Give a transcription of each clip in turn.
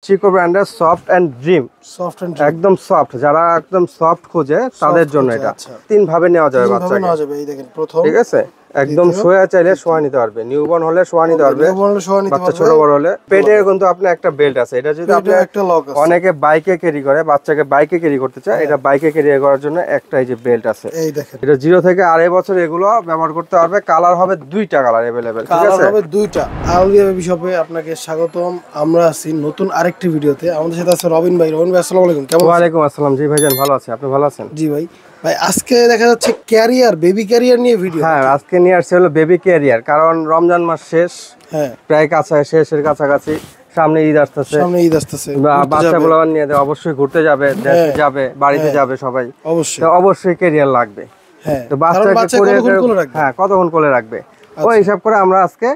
Chicco ব্র্যান্ডের soft and dream একদম soft, যারা একদম সফট খোঁজে তাদের জন্য এটা তিন ভাবে নেওয়া যাবে বাচ্চাকে। এই দেখেন প্রথম, ঠিক আছে, একদম শোয়া চাইলে শোয়া নিতে পারবে, নিউবর্ন হলে শোয়া নিতে পারবে, বাচ্চা ছোট বড় হলে। পেটের কিন্তু আপনার একটা বেল্ট আছে, এটা যদি আপনি অনেকে বাইকে ক্যারি করে, বাচ্চাকে বাইকে ক্যারি করতে চায়, এটা বাইকে ক্যারি করার জন্য একটা এই যে বেল্ট আছে। এই দেখেন এটা 0 থেকে 2.5 বছর এগুলো ব্যবহার করতে পারবে। কালার হবে দুইটা কালার अवेलेबल, ঠিক আছে, কালার হবে দুইটা। আউলিয়া বেবি শপে আপনাকে স্বাগতম। আমরা আছি নতুন আরেকটি ভিডিওতে। আমাদের সাথে আছে রবিন ভাই। রবিন ভাই আসসালামু আলাইকুম, কেমন আছেন? ওয়ালাইকুম আসসালাম। জি ভাইজান ভালো আছি, আপনি ভালো আছেন? জি ভাই। ভাই আজকে দেখা যাচ্ছে ক্যারিয়ার, বেবি ক্যারিয়ার নিয়ে ভিডিও। হ্যাঁ, আজকে নিয়ে আসছে হলো বেবি ক্যারিয়ার, কারণ রমজান মাস শেষ, হ্যাঁ প্রায় শেষের কাছাকাছি, সামনে ঈদ আসতেছে, বাচ্চাগুলো নিয়ে অবশ্যই ঘুরতে যাবে, দেশে যাবে, বাড়িতে যাবে, সবাই অবশ্যই ক্যারিয়ার লাগবে। হ্যাঁ, তো বাচ্চাকে কতক্ষণ কোলে রাখবে, ওই হিসাব করে আমরা আজকে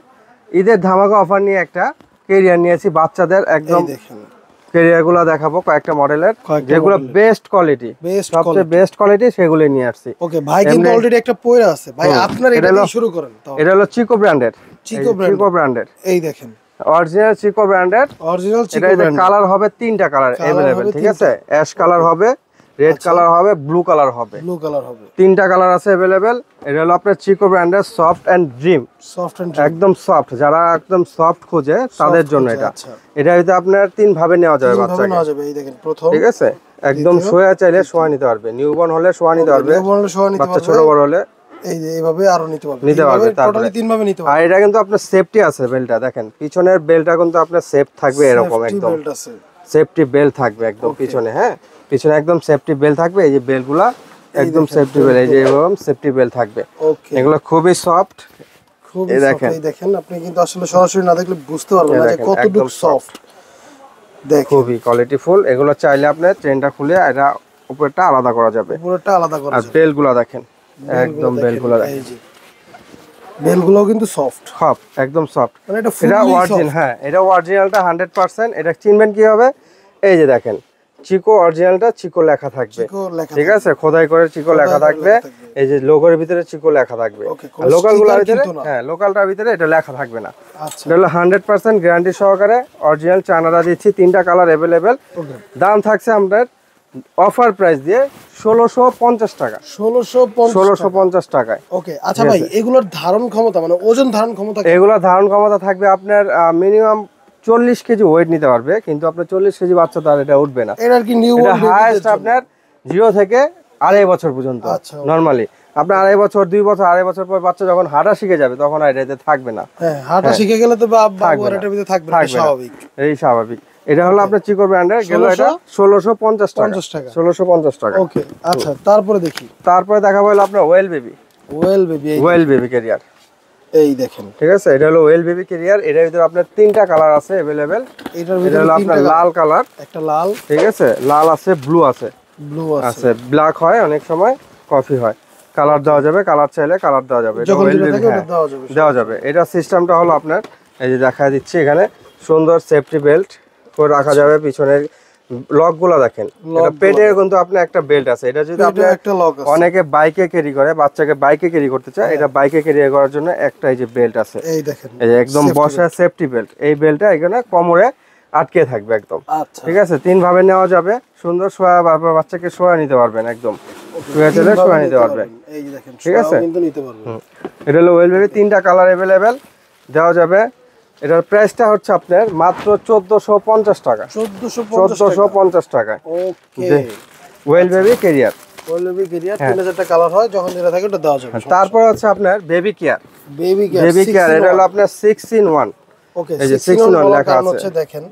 ঈদের ধামাকা অফার নিয়ে একটা ক্যারিয়ার নিয়েছি বাচ্চাদের। একদম ক্যারিয়ার গুলো দেখাবো, কয়েকটা মডেলের, যেগুলো বেস্ট কোয়ালিটি, সবচেয়ে বেস্ট কোয়ালিটি, সেগুলো নিয়ে আসছি। ওকে ভাই, কিন্তু অলরেডি একটা পয়রা আছে ভাই, আপনার এটা দিয়ে শুরু করেন। এটা হলো চিকো ব্র্যান্ডের, এই দেখেন অরিজিনাল চিকো ব্র্যান্ডের। এটা কালার হবে তিনটা কালার अवेलेबल, ঠিক আছে, অ্যাশ কালার হবে, রেড কালার হবে, ব্লু কালার হবে, তিনটা কালার আছে अवेलेबल। এটা হলো আপনার চিকো ব্র্যান্ডের সফট এন্ড ড্রিম, একদম সফট, যারা একদম সফট খোঁজে তাদের জন্য এটা। এটা হইতে আপনার তিন ভাবে নেওয়া যাবে বাচ্চাকে। এই দেখেন প্রথম, ঠিক আছে, একদম শোয়া চাইলে শোয়া নিতে পারবে, নিউবর্ন হলে শোয়া নিতে পারবে, বাচ্চা ছোট বড় হলে এইভাবে আরো নিতে পারবে। টোটালি তিন ভাবে নিতে পারবে। আর এটা কিন্তু আপনার সেফটি আছে, বেল্টটা দেখেন, পিছনের বেল্টটা কিন্তু আপনার সেফ থাকবে, এরকম একদম সেফটি বেল্ট থাকবে একদম পিছনে। হ্যাঁ, পিছনে একদম সেফটি বেল্ট থাকবে, এই যে বেল্টগুলা একদম সেফটি বেল্ট, এই যে এরকম সেফটি বেল্ট থাকবে। এগুলো খুবই সফট, এই দেখেন আপনি কিন্তু আসলে সরাসরি না দেখলে বুঝতে পারবেন না যে কতটুকু সফট। দেখেন খুবই কোয়ালিটিফুল। এগুলো চাইলে আপনি চেনটা খুলে এটা উপরটা আলাদা করা যাবে, আর বেল্টগুলো দেখেন, একদম বেল্টগুলো দেখেন, এই যে বেলগুলো কিন্তু সফট, একদম সফট, মানে এটা অরিজিনাল। হ্যাঁ, এটা অরিজিনালটা 100%। এটা চিনবেন কি হবে, এই যে দেখেন চিকো, অরিজিনালটা চিকো লেখা থাকবে, ঠিক আছে, খোদাই করে চিকো লেখা থাকবে, এই যে লোগোর ভিতরে চিকো লেখা থাকবে। লোকালগুলোর ভিতরে, হ্যাঁ, লোকালটার ভিতরে এটা লেখা থাকবে না। এটা হলো 100% গ্যারান্টি সহকারে অরিজিনাল চায়নাটা দিচ্ছি, তিনটা কালার अवेलेबल। দাম থাকছে আমাদের অফার প্রাইস দিয়ে 1650 টাকা, 1650 টাকায়। ওকে, আচ্ছা ভাই, এগুলোর ধারণ ক্ষমতা, মানে ওজন ধারণ ক্ষমতা, এগুলোর ধারণ ক্ষমতা থাকবে আপনার মিনিমাম 40 কেজি ওয়েট নিতে পারবে, কিন্তু আপনার 40 কেজি বাচ্চা তো আর এটা উঠবে না। এটা কি নিউ হাইয়েস্ট আপনার 0 থেকে 2.5 বছর পর্যন্ত। নরমালি আপনার 2.5 বছর, 2 বছর, 2.5 বছর পর বাচ্চা যখন হাঁটা শিখে যাবে, তখন আর এটাতে থাকবে না। হ্যাঁ, হাঁটা শিখে গেলে তো বাবু আর এটার ভিতরে থাকবে না, স্বাভাবিক, এই স্বাভাবিক। এটা হলো আপনার চিকো ব্র্যান্ডের, গেল এটা 1650 টাকা, 1650 টাকা। ওকে, আচ্ছা, তারপরে দেখাবো হলো আপনার ওয়েল বেবি ক্যারিয়ার। এই দেখেন, ঠিক আছে, এটা হলো ওয়েল বেবি ক্যারিয়ার। এটার ভিতরে আপনার তিনটা কালার আছে अवेलेबल। এটার ভিতরে হলো আপনার লাল কালার, একটা লাল, ঠিক আছে, লাল আছে, ব্লু আছে, ব্ল্যাক হয়, অনেক সময় কফি হয়। কালার দেওয়া যাবে, কালার চাইলে কালার দেওয়া যাবে, দেওয়া যাবে। এটা সিস্টেমটা হলো আপনার, এই যে দেখা দিচ্ছি, এখানে সুন্দর সেফটি বেল্ট করে রাখা যাবে। পিছনের লক গুলা দেখেন, পেটের কিন্তু আপনার একটা বেল্ট আছে, এটা যদি আপনি অনেকে বাইকে ক্যারি করে, বাচ্চাকে বাইকে ক্যারি করতে চায়, এটা বাইকে ক্যারি করার জন্য একটা এই যে বেল্ট আছে, এই দেখেন, এই যে একদম বসা সেফটি বেল্ট। এই বেল্টটা এখানে কোমরে আটকে থাকবে একদম, ঠিক আছে, তিন ভাবে নেওয়া যাবে। সুন্দর শোয়া, বাচ্চাকে শোয়া নিতে পারবেন, একদম শোয়া নিতে পারবেন, ঠিক আছে। এটা হলো ওয়েল বেবি, তিনটা কালার अवेलेबल, দেওয়া যাবে। এটার প্রাইসটা হচ্ছে আপনার মাত্র 1450 টাকা, 1450 টাকায়। ওকে, ওয়েল বেবি ক্যারিয়ার, 3000 টাকা কালার হয়, যখন যেটা থাকে ওটা দেওয়া যাবে। তারপর আছে আপনার বেবি কেয়ার, এটা হলো আপনার 6 in 1। ওকে, এই যে 6 in 1 লেখা আছে, দেখেন,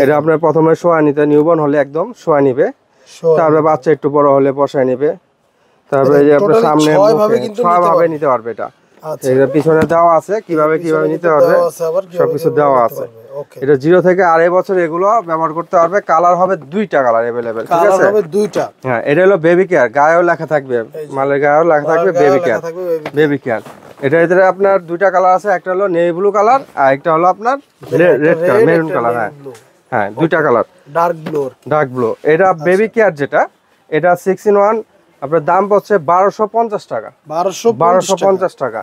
এটা আপনার প্রথমে শোয়া নিতে, নিউবর্ন হলে একদম শোয়া নিবে, তারপরে বাচ্চা একটু বড় হলে বসায় নিবে, তারপরে এই যে আপনার সামনে ছয়ভাবে নিতে পারবে। এটা এটা পিছনে দেওয়া আছে, কিভাবে নিতে পারবে সবকিছু দেওয়া আছে। এটা 0 থেকে 2.5 বছর এগুলো ব্যবহার করতে পারবে। কালার হবে দুইটা কালার अवेलेबल, ঠিক আছে, হ্যাঁ। এটা হলো বেবি কেয়ার, গায়েও লেখা থাকবে, মালের গায়েও লেখা থাকবে বেবি কেয়ার। এটার ভিতরে আপনার দুইটা কালার আছে, একটা হলো নেভি ব্লু কালার, আর একটা হলো আপনার রেড কালার, মেরুন কালার। হ্যাঁ, দুইটা কালার, ডার্ক ব্লু। এটা বেবি কেয়ার যেটা, এটা 6 in 1, আপনার দাম পড়ছে 1250 টাকা, 1250 টাকা।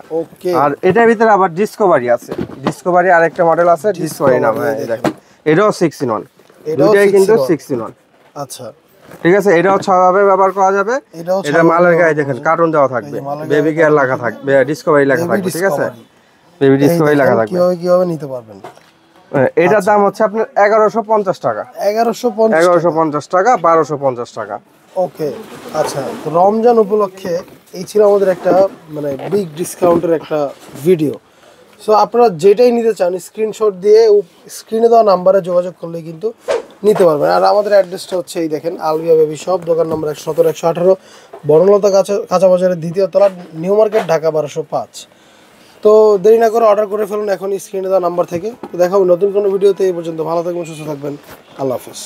আর এটার ভিতরে আবার ডিসকভারি আছে, ডিসকভারি আরেকটা মডেল আছে, ডিসকভারি নাম। হ্যাঁ, দেখেন এটাও 6 in 1, দুইটাই কিন্তু 6 in 1। আচ্ছা ঠিক আছে, এটাও 6 ভাবে ব্যবহার করা যাবে। এটা মালের গায়ে দেখেন কার্টুন দেওয়া থাকবে, বেবি কেয়ার লেখা থাকবে, ডিসকভারি লেখা থাকবে। ঠিক আছে, বেবি ডিসকভারি লেখা থাকবে। কিভাবে নিতে পারবেন? এটার দাম হচ্ছে আপনার 1150 টাকা। 1150 টাকা, 1250 টাকা। ওকে, আচ্ছা, তো রমজান উপলক্ষে এই ছিল আমাদের একটা মানে বিগ ডিসকাউন্টের একটা ভিডিও। সো আপনারা যেটাই নিতে চান স্ক্রিনশট দিয়ে স্ক্রিনে দেওয়া নাম্বারে যোগাযোগ করলে কিন্তু নিতে পারবেন। আর আমাদের অ্যাড্রেসটা হচ্ছে এই দেখেন, আলবিয়া বেবি শপ, দোকান নম্বর 117 118, বনলতা কাঁচা বাজারের 2য় তলা, নিউ মার্কেট, ঢাকা 1205। তো দেরি না করে অর্ডার করে ফেলুন এখন স্ক্রিনে দেওয়া নাম্বার থেকে। তো দেখা হবে নতুন কোনো ভিডিওতে। এই পর্যন্ত ভালো থাকবেন, সুস্থ থাকবেন, আল্লাহ হাফেজ।